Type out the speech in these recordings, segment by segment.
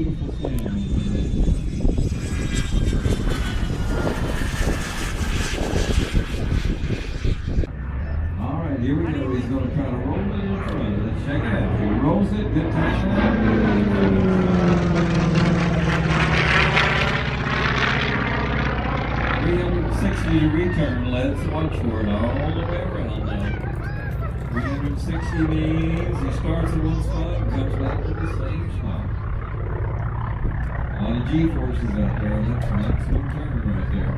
beautiful sound. Alright, here we go. He's going to try to roll it in front. Let's check it out. If he rolls it, good time. 360 return. Let's watch for it all the way around now. 360 means he starts at one spot and comes back to the same spot. A lot of G-forces out there. That's an excellent turn right there.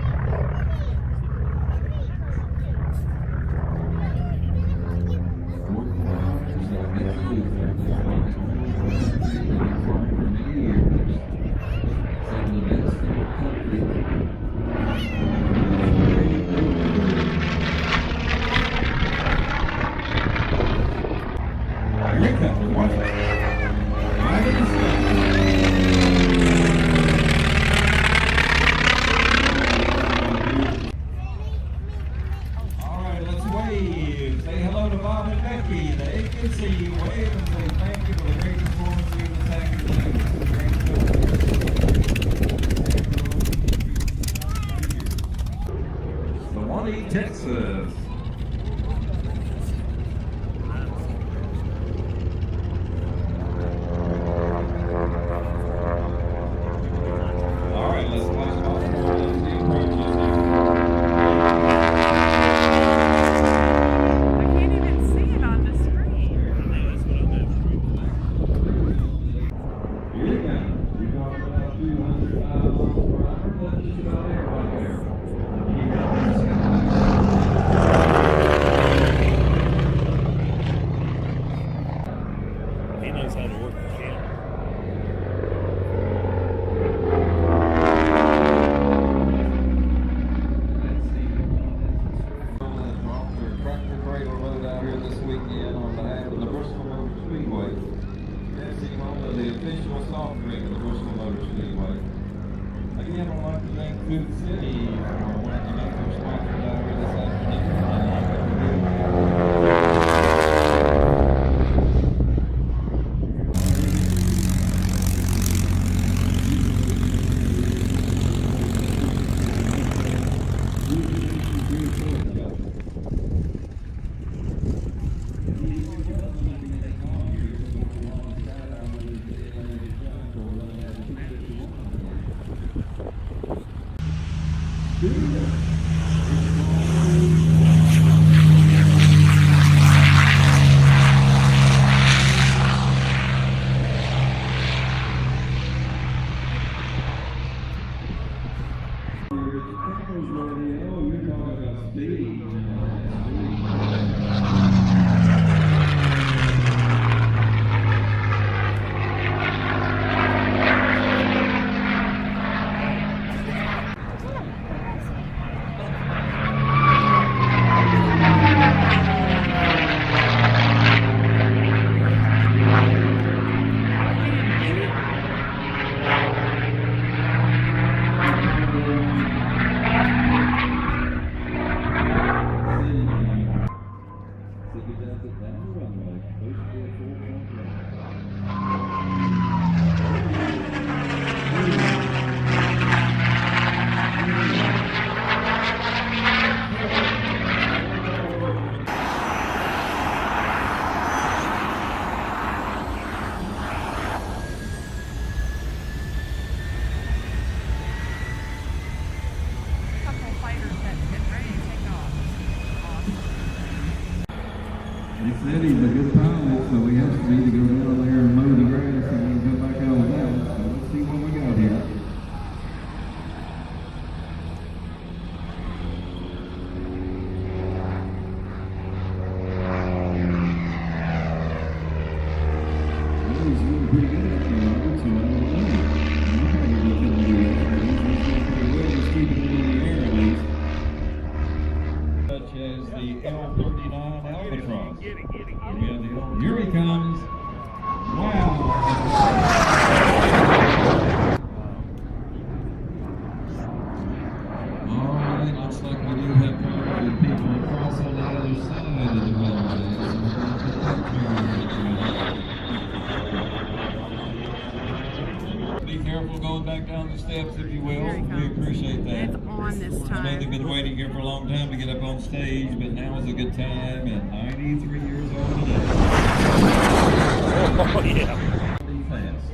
Texas. All right, let's watch the approaches here. I can't even see it on the screen. Here you go. You're talking about 200 miles per hour. That's just about it right there. He knows how to work the camera. Tractor trailer load out here this weekend on behalf of the Bristol Motor Speedway. Passing on to the official soft drink of the Bristol Motor Speedway. Again, I'd like to thank Food City for one of the major sponsors out here this afternoon. He said he's a good pilot, so we have to either go down there and mow the grass and then come back over there. So let's see what we got here. Well, he's doing pretty good out there, Robert, so I don't know. I'm probably going to do that, but he's doing pretty well. He's keeping it in the air at least. Such as the L39 Albatross. We have Be careful going back down the steps, if you will. Here he We comes. appreciate that. It's on this I know they've time. been waiting here for a long time to get up on stage, but now is a good time at 93 years old today. Oh, yeah. Pretty fast.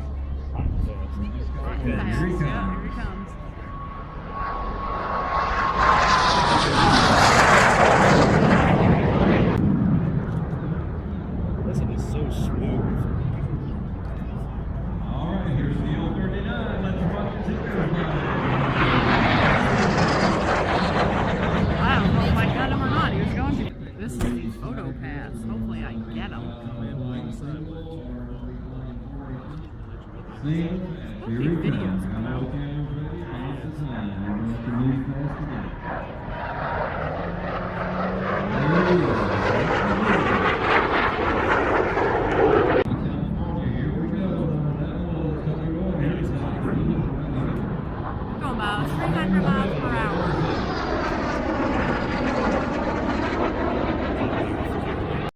Here Here he he comes. Yeah, here he comes. This one is so smooth. All right, here's the old 39. Let's rock it to I don't know if I got him or not. He was going to. This is the photo pass. Hopefully I get him. See? Here he videos comes. come out. All the cameras ready. Pass the sign. We're going to move fast again. There he is. Here we go. That one is coming over. Go about 300 miles per hour.